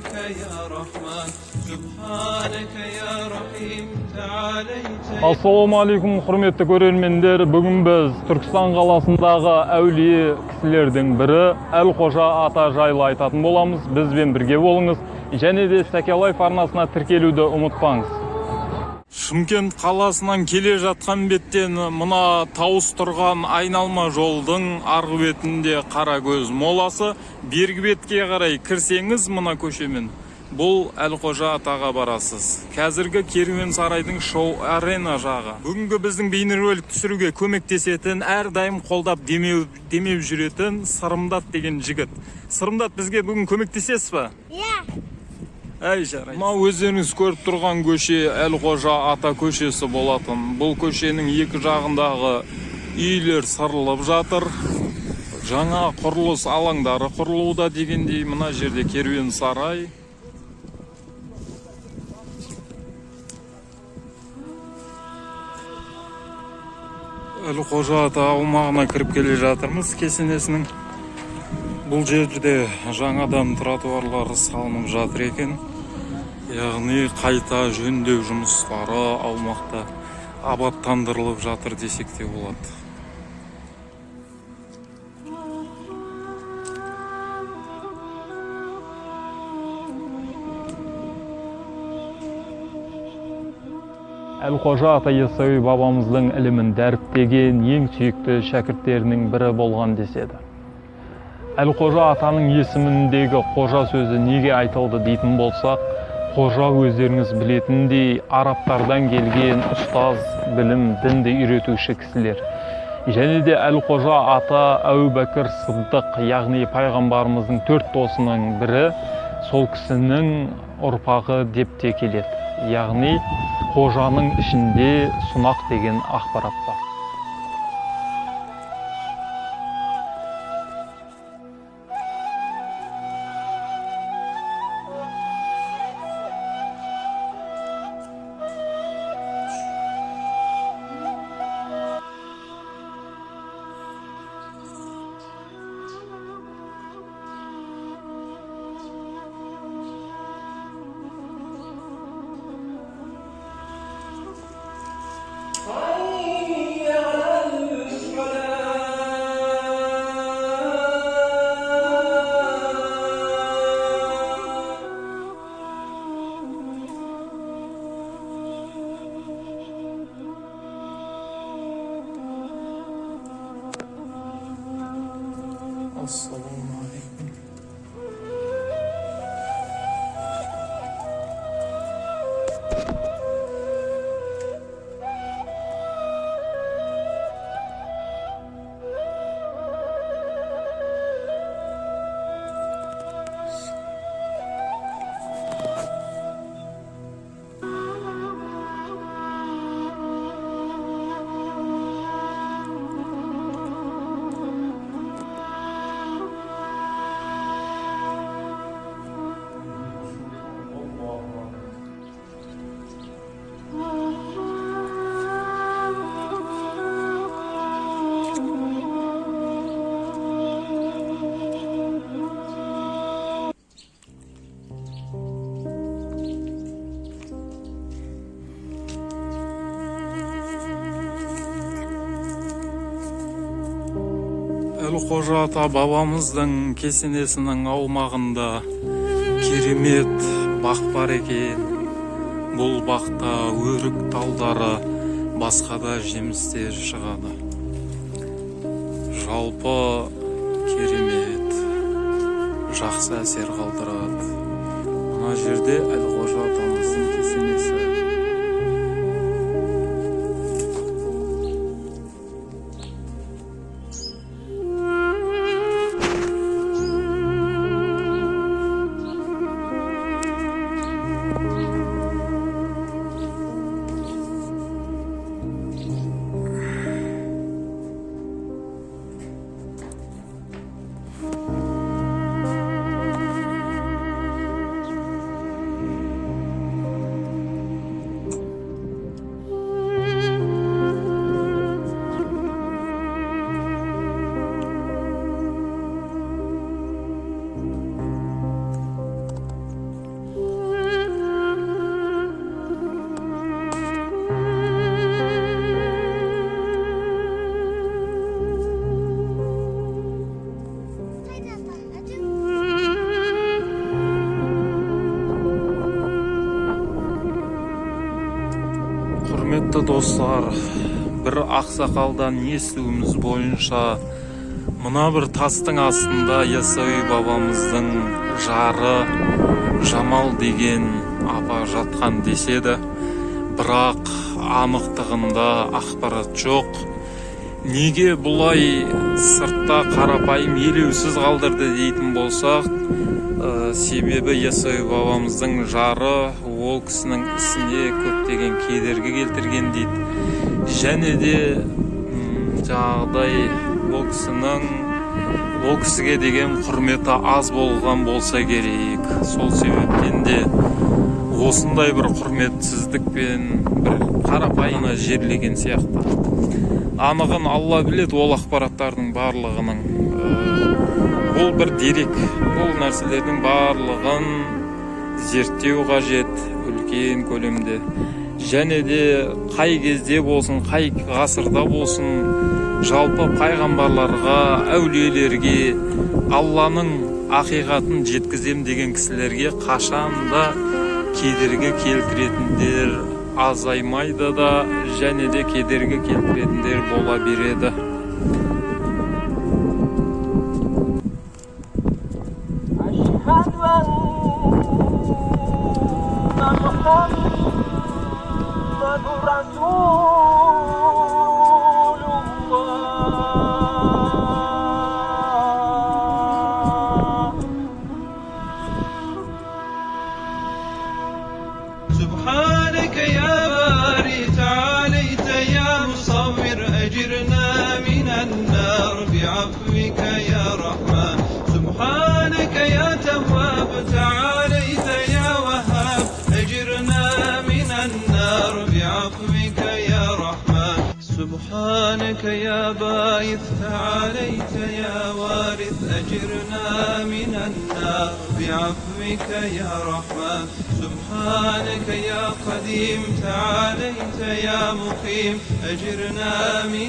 إليك يا رحمن سبحانك يا رحيم تعاليت. Assalamu alaikum, құрметті көрермендер. Бүгін біз Түркістан қаласындағы әулие кісілердің бірі Әлқожа ата жайлы айтатын боламыз. Бізбен бірге болыңыз. Және де Сәкелайф арнасына тіркелуді ұмытпаңыз. Шымкент қаласынан келе жатқан беттен мына тауыс тұрған айналма жолдың арғы бетінде Қаракөз моласы, бергі бетке қарай кірсеңіз мына көшемен бұл Әлқожа атаға барасыз. Қазіргі керуен сарайдың шоу-арена жағы. Бүгінгі біздің бейнеролик түсіруге көмектесетін, әрдайым қолдап демеу жүретін Сырымдат деген жігіт. Сырымдат, бізге бүгін көмектесесіз ба? Иә. Әй жарай. Ма өздеріңіз көріп тұрған көше Әлқожа ата көшесі болатын. Бұл көшенің екі жағындағы үйлер сырылып жатыр. Жаңа құрылыс алаңдары құрылуда дегендей, мына жерде керуен сарай. Әлқожа ата аумағына кіріп келе жатырмыз кесенесінің. Бұл жерде жаңадан тротуарлары салынып жатыр екен. Яғни қайта жөндеу жұмыстары аумақта абаттандырылып жатыр десек те болады. Әлқожа ата Яссауи бабамыздың ілімін дәріптеген ең сүйікті шәкірттерінің бірі болған деседі. Әлқожа атаның есіміндегі қожа сөзі неге айтылды дейтін болсақ, қожа өздеріңіз білетіндей арабтардан келген ұстаз, білім, дінді үйретуші кісілер. Және де Әлқожа ата Әбубәкір Сыддық, яғни пайғамбарымыздың 4 досының бірі, сол кісінің ұрпағы деп те келеді. Яғни қожаның ішінде Сұнақ деген ақпарат бар. Assalamu alaikum. Әлқожа ата бабамыздың кесенесінің аумағында керемет бақ бар екен. Бұл бақта өрік талдары, басқа да жемістер шығады. Жалпы керемет, жақсы әсер қалдырады. Мына жерде Әлқожа атамыздың кесенесі. Құрметті достар, бір ақсақалдан естуіміз бойынша мына бір тастың астында Яссауи бабамыздың жары Жамал деген апа жатқан деседі, бірақ анықтығында ақпарат жоқ. Неге бұлай сыртта қарапайым елеусіз қалдырды дейтін болсақ, себебі Яссауи бабамыздың жары ол кісінің ісіне көптеген кедергі келтірген дейді. Және де жағдай ол кісіге деген құрметі аз болған болса керек. Сол себептен де осындай бір құрметсіздікпен бір қарапайым жерлеген сияқты. Анығын Алла біледі ол ақпараттардың барлығының. Бұл бір дерек, бұл нәрселердің барлығын зерттеу қажет үлкен көлемде. Және де қай кезде болсын, қай ғасырда болсын, жалпы пайғамбарларға, әулиелерге, Алланың ақиқатын жеткізем деген кісілерге қашанда кедергі келтіретіндер азаймайды да, және де кедергі келтіретіндер бола береді. سبحانك يا باري تعاليت يا مصور أجرنا من النار بعفوك يا رحمن. سبحانك يا تواب تعاليت يا وهاب أجرنا من النار بعفوك يا رحمن. سبحانك يا باعث تعاليت يا وارث أجرنا من النار بعفوك يا رحمن. سبحانك يا قديم تعاليت يا مقيم أجرنا من